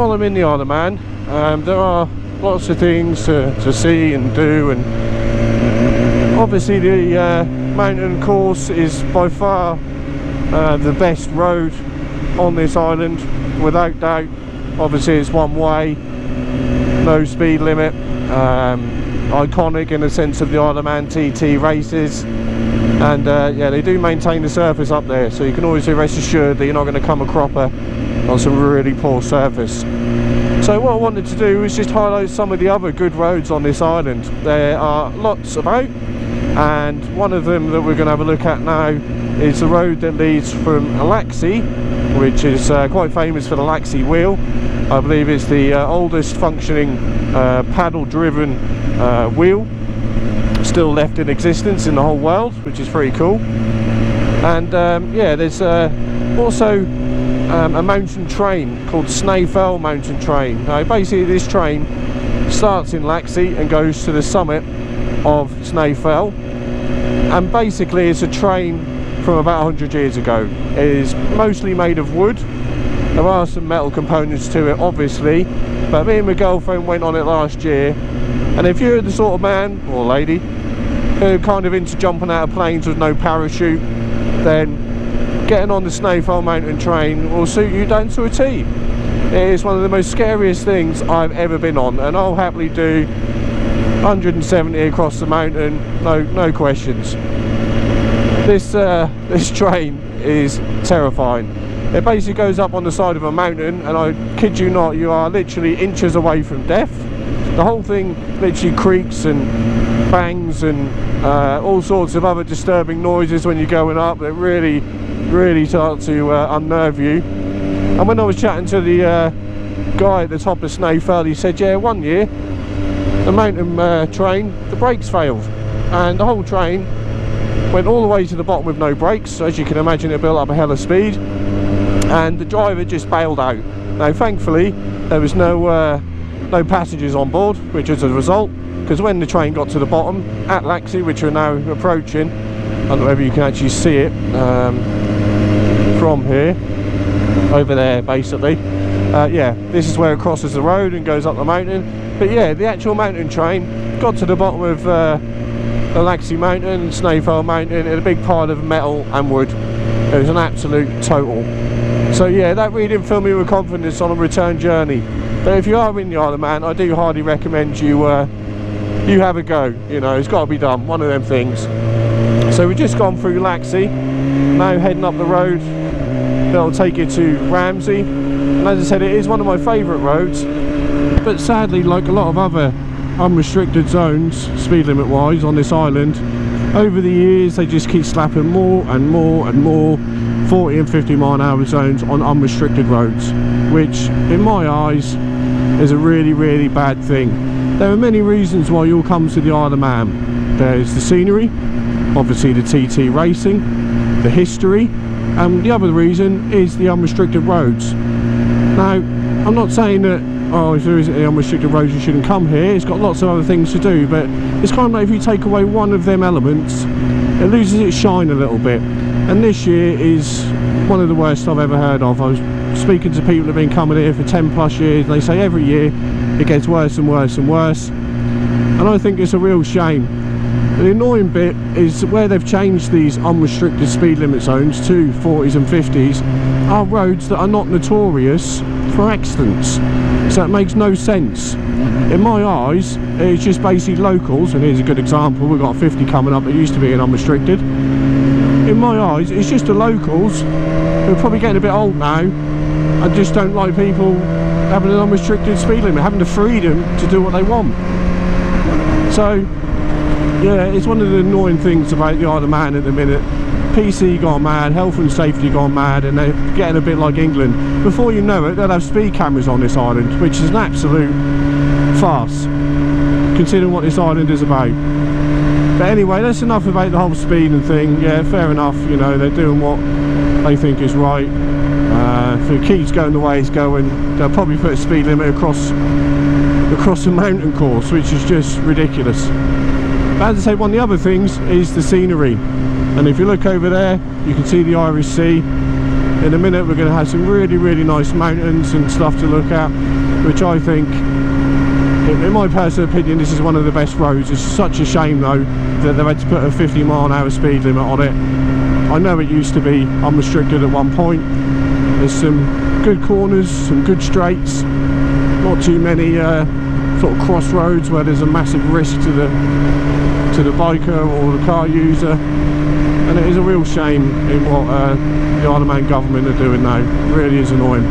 while I'm in the Isle of Man, there are lots of things to see and do, and obviously the mountain course is by far the best road on this island, without doubt. Obviously it's one way, no speed limit, iconic in the sense of the Isle of Man TT races, and yeah, they do maintain the surface up there, so you can always be rest assured that you're not going to come a cropper on some really poor surface. So what I wanted to do was just highlight some of the other good roads on this island. There are lots about, and one of them that we're going to have a look at now is the road that leads from Laxey, which is quite famous for the Laxey wheel. I believe it's the oldest functioning paddle driven wheel still left in existence in the whole world, which is pretty cool. And yeah, there's also a mountain train called Snaefell mountain train. Now basically this train starts in Laxey and goes to the summit of Snaefell, and basically it's a train from about 100 years ago. It is mostly made of wood. There are some metal components to it obviously, but me and my girlfriend went on it last year, and if you're the sort of man or lady who are kind of into jumping out of planes with no parachute, then getting on the Snaefell mountain train will suit you down to a T. It is one of the most scariest things I've ever been on, and I'll happily do 170 across the mountain, no questions. This train is terrifying. It basically goes up on the side of a mountain, and I kid you not, you are literally inches away from death. The whole thing literally creaks and bangs and all sorts of other disturbing noises when you're going up that really start to unnerve you. And when I was chatting to the guy at the top of Snaefell, he said, yeah, one year the mountain train, the brakes failed, and the whole train went all the way to the bottom with no brakes. So as you can imagine, it built up a hell of speed, and the driver just bailed out. Now thankfully there was no passengers on board, which is a result, because when the train got to the bottom at Laxey, which we're now approaching, I don't know whether you can actually see it from here, over there basically, yeah, this is where it crosses the road and goes up the mountain. But yeah, the actual mountain train got to the bottom of the Laxey mountain, Snaefell mountain, in a big pile of metal and wood. It was an absolute total. So yeah, that really didn't fill me with confidence on a return journey. But if you are in the Isle of Man, I do highly recommend you have a go. You know, it's got to be done, one of them things. So we've just gone through Laxey, now heading up the road that'll take you to Ramsey. And as I said, it is one of my favourite roads, but sadly, like a lot of other unrestricted zones, speed limit wise, on this island, over the years they just keep slapping more and more and more 40 and 50 mile an hour zones on unrestricted roads, which in my eyes is a really bad thing. There are many reasons why you'll come to the Isle of Man. There's the scenery, obviously the TT racing, the history, and the other reason is the unrestricted roads. Now I'm not saying that, oh, if there isn't any unrestricted roads you shouldn't come here. It's got lots of other things to do, but it's kind of like if you take away one of them elements, it loses its shine a little bit. And this year is one of the worst I've ever heard of. I was speaking to people that have been coming here for 10 plus years, and they say every year it gets worse and worse and worse, and I think it's a real shame. The annoying bit is where they've changed these unrestricted speed limit zones to 40s and 50s are roads that are not notorious for accidents, so it makes no sense. In my eyes, it's just basically locals, and here's a good example. We've got 50 coming up that used to be in unrestricted. In my eyes, it's just the locals who are probably getting a bit old now and just don't like people having an unrestricted speed limit, having the freedom to do what they want. So yeah, it's one of the annoying things about the Isle of Man at the minute. PC gone mad, health and safety gone mad, and they're getting a bit like England. Before you know it, they'll have speed cameras on this island, which is an absolute farce, considering what this island is about. But anyway, that's enough about the whole speed and thing. Yeah, fair enough, you know, they're doing what they think is right. If it keeps going the way it's going, they'll probably put a speed limit across the mountain course, which is just ridiculous. But as I say, one of the other things is the scenery. And if you look over there, you can see the Irish Sea. In a minute we're going to have some really nice mountains and stuff to look at, which I think, in my personal opinion, this is one of the best roads. It's such a shame though that they've had to put a 50-mile-an-hour speed limit on it. I know it used to be unrestricted at one point. There's some good corners, some good straights, not too many sort of crossroads where there's a massive risk to the biker or the car user, and it is a real shame in what the Isle of Man government are doing now. It really is annoying.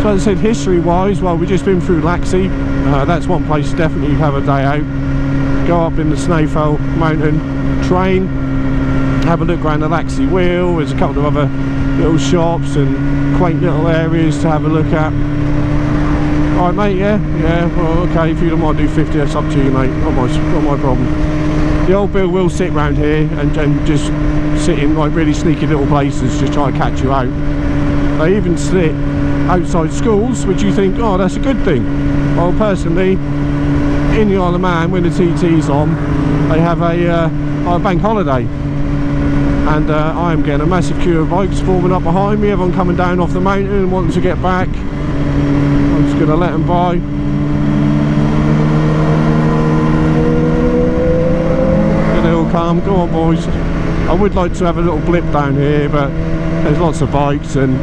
So as I said, history wise, well, we've just been through Laxey. That's one place to definitely have a day out. Go up in the Snowfell mountain train, have a look around the Laxey wheel. There's a couple of other little shops and quaint little areas to have a look at. Alright mate, yeah, well okay, if you don't want to do 50, that's up to you mate, not my problem. The old Bill will sit round here and just sit in like really sneaky little places, just try to catch you out. They even sit outside schools, which you think, oh, that's a good thing. Well, personally, in the Isle of Man, when the TT's on, they have a bank holiday. And I am getting a massive queue of bikes forming up behind me, everyone coming down off the mountain and wanting to get back. I'm just going to let them by. Get it all calm, go on boys. I would like to have a little blip down here, but there's lots of bikes, and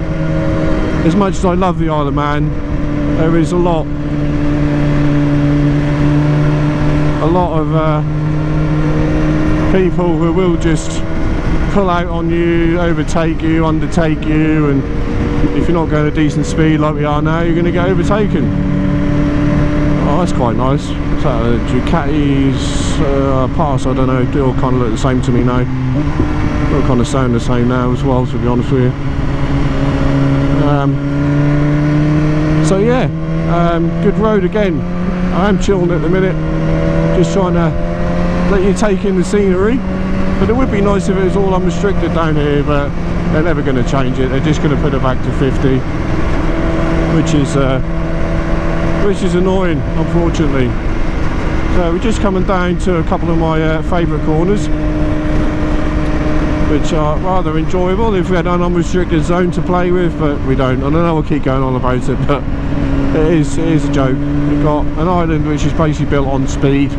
as much as I love the Isle of Man, there is a lot of people who will just pull out on you, overtake you, undertake you, and if you're not going at a decent speed like we are now, you're going to get overtaken. Oh, that's quite nice. Is that a Ducati's Pass? I don't know, they all kind of look the same to me now. They all kind of sound the same now as well, to be honest with you. So yeah, good road again. I am chilling at the minute, just trying to let you take in the scenery. But it would be nice if it was all unrestricted down here, but they're never going to change it. They're just going to put it back to 50, which is annoying, unfortunately. So we're just coming down to a couple of my favourite corners, which are rather enjoyable if we had an unrestricted zone to play with, but we don't. I know I'll keep going on about it, but it is a joke. We've got an island which is basically built on speed.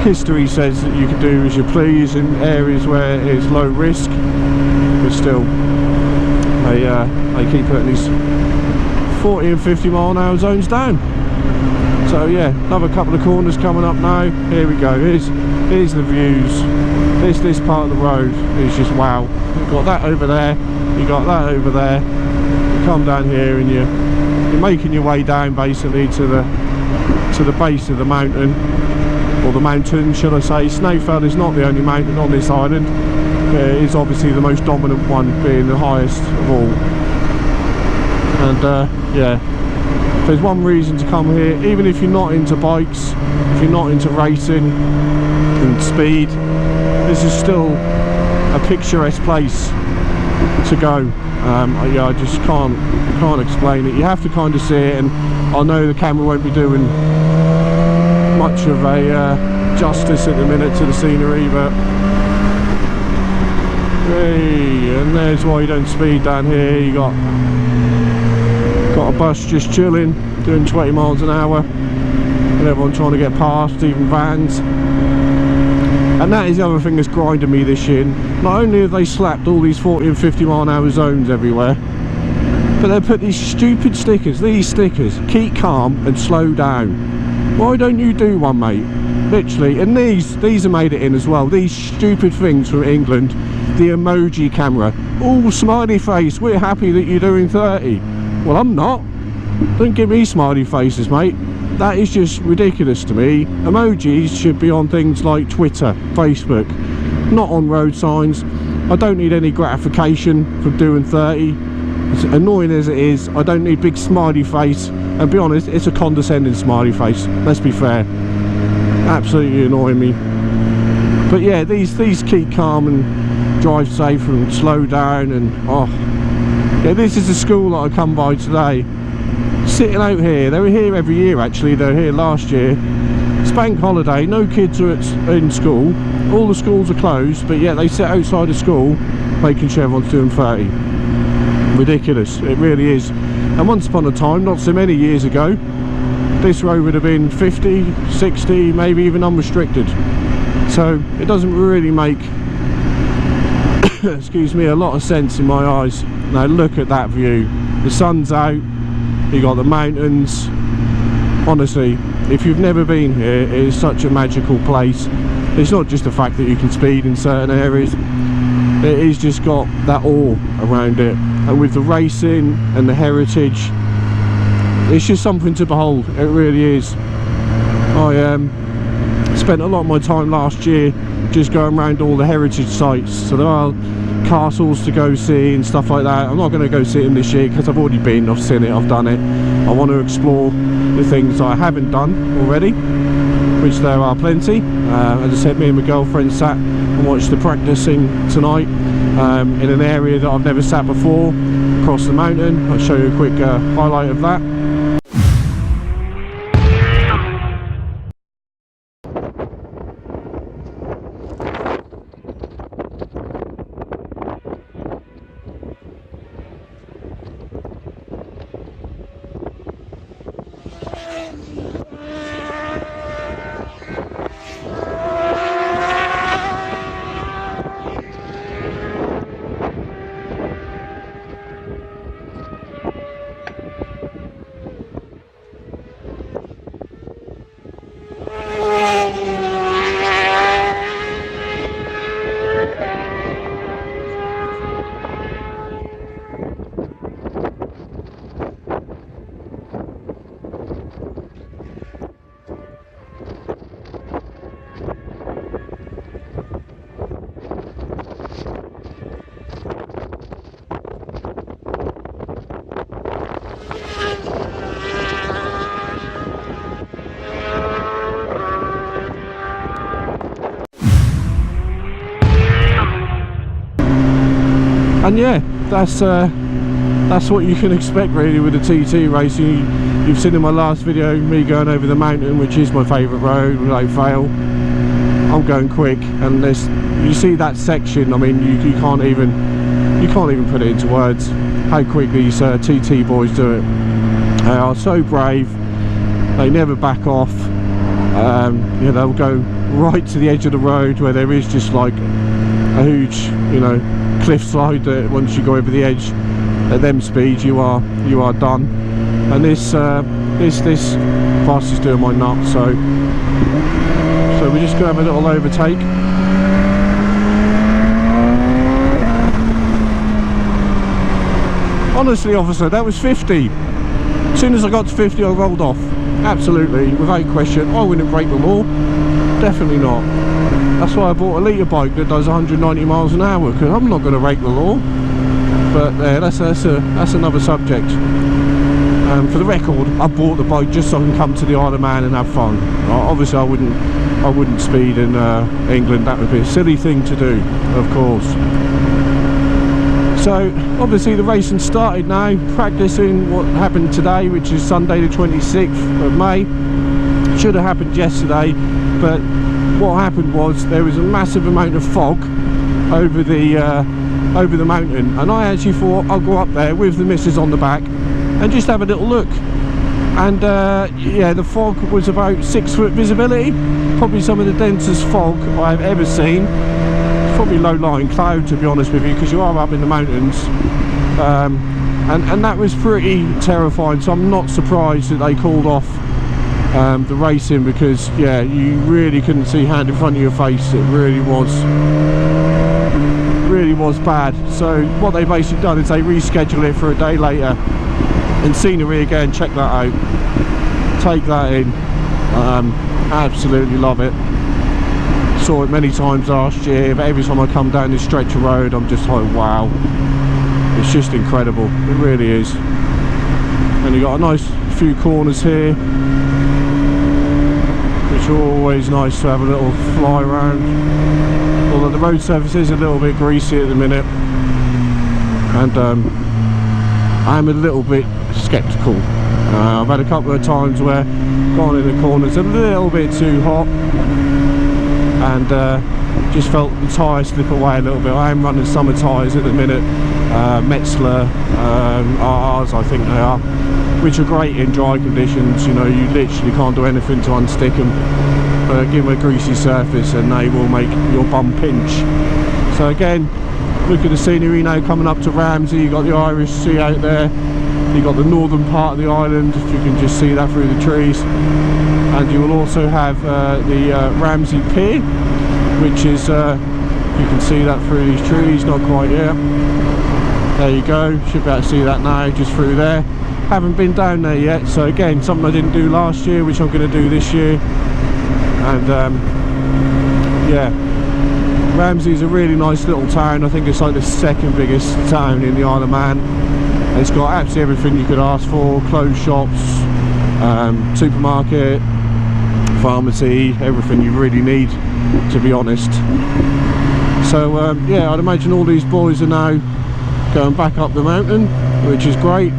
History says that you can do as you please in areas where it's low risk, but still they keep putting these 40 and 50 mile an hour zones down. So yeah, another couple of corners coming up now. Here we go, here's the views. This part of the road is just wow. You've got that over there, you got that over there. You come down here and you're making your way down basically to the base of the mountain, or the mountain should I say. Snowfell is not the only mountain on this island. It is obviously the most dominant one, being the highest of all. And yeah, if there's one reason to come here, even if you're not into bikes, if you're not into racing and speed, this is still a picturesque place to go. Yeah, I just can't explain it. You have to kind of see it, and I know the camera won't be doing much of a justice at the minute to the scenery, but hey, and there's why you don't speed down here. You got a bus just chilling, doing 20 miles an hour, and everyone trying to get past, even vans. And that is the other thing that's grinding me this year. Not only have they slapped all these 40 and 50 mile an hour zones everywhere, but they put these stupid stickers, keep calm and slow down. Why don't you do one, mate? Literally. And these are made it in as well, these stupid things from England. The emoji camera, all smiley face, we're happy that you're doing 30. Well, I'm not. Don't give me smiley faces, mate. That is just ridiculous to me. Emojis should be on things like Twitter, Facebook, not on road signs. I don't need any gratification from doing 30. As annoying as it is, I don't need big smiley face. And be honest, it's a condescending smiley face, let's be fair. Absolutely annoying me. But yeah, these keep calm and drive safe and slow down, and oh yeah, this is the school that I come by today. Sitting out here, they were here every year actually, they were here last year. It's bank holiday, no kids are in school, all the schools are closed, but yet they sit outside the school making sure everyone's doing 30. Ridiculous, it really is. And once upon a time, not so many years ago, this road would have been 50, 60, maybe even unrestricted. So it doesn't really make excuse me, a lot of sense in my eyes. Now look at that view, the sun's out, you got the mountains. Honestly, if you've never been here, it is such a magical place. It's not just the fact that you can speed in certain areas, it is just got that awe around it, and with the racing and the heritage, it's just something to behold. It really is. I spent a lot of my time last year just going around all the heritage sites, so there are castles to go see and stuff like that. I'm not going to go see them this year because I've already been, I've seen it, I've done it. I want to explore the things I haven't done already, which there are plenty. As I said, me and my girlfriend sat and watched the practicing tonight in an area that I've never sat before, across the mountain. I'll show you a quick highlight of that. And yeah, that's what you can expect really with the TT racing. You've seen in my last video me going over the mountain, which is my favourite road without fail. I'm going quick, and you see that section. I mean, you can't even put it into words how quick these TT boys do it. They are so brave. They never back off. You know, they'll go right to the edge of the road where there is just like a huge, you know, cliff slide that once you go over the edge at them speeds you are done. And this bus is doing my nuts, so we're just gonna have a little overtake. Honestly, officer, that was 50. As soon as I got to 50 I rolled off, absolutely, without question. I wouldn't break the law, definitely not. That's why I bought a litre bike that does 190 miles an hour, because I'm not going to break the law. But that's another subject. For the record, I bought the bike just so I can come to the Isle of Man and have fun. Obviously I wouldn't speed in England. That would be a silly thing to do, of course. So obviously the racing started now, practicing what happened today, which is Sunday the 26th of May. Should have happened yesterday, but what happened was there was a massive amount of fog over the mountain, and I actually thought I'll go up there with the missus on the back and just have a little look. And yeah, the fog was about 6 foot visibility, probably some of the densest fog I've ever seen. It's probably low-lying cloud, to be honest with you, because you are up in the mountains. And that was pretty terrifying, so I'm not surprised that they called off the racing, because yeah, you really couldn't see hand in front of your face. It really was bad. So what they basically done is they reschedule it for a day later. And scenery again, check that out, take that in. Absolutely love it. Saw it many times last year, but every time I come down this stretch of road I'm just like, wow, it's just incredible, it really is. And you got a nice few corners here, which are always nice to have a little fly around, although the road surface is a little bit greasy at the minute, and I'm a little bit sceptical. I've had a couple of times where gone in the corners a little bit too hot, and just felt the tyres slip away a little bit. I am running summer tyres at the minute, Metzler RRs I think they are, which are great in dry conditions. You know, you literally can't do anything to unstick them, give them a greasy surface and they will make your bum pinch. So again, look at the scenery now coming up to Ramsey. You've got the Irish Sea out there, you've got the northern part of the island, if you can just see that through the trees, and you will also have the Ramsey Pier, which is, you can see that through these trees, not quite yet. There you go, should be able to see that now just through there. Haven't been down there yet, so again, something I didn't do last year, which I'm going to do this year. And yeah, Ramsey's a really nice little town. I think it's like the second biggest town in the Isle of Man. It's got absolutely everything you could ask for: clothes shops, supermarket, pharmacy, everything you really need, to be honest. So yeah, I'd imagine all these boys are now going back up the mountain, which is great.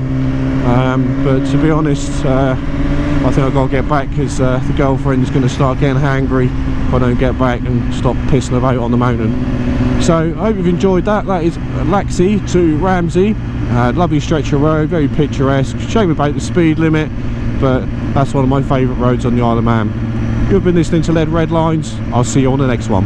But to be honest, I think I've got to get back, because the girlfriend's going to start getting hangry if I don't get back and stop pissing about on the mountain. So I hope you've enjoyed that. That is Laxey to Ramsey. Lovely stretch of road, very picturesque. Shame about the speed limit, but that's one of my favourite roads on the Isle of Man. You've been listening to Lead Red Lines. I'll see you on the next one.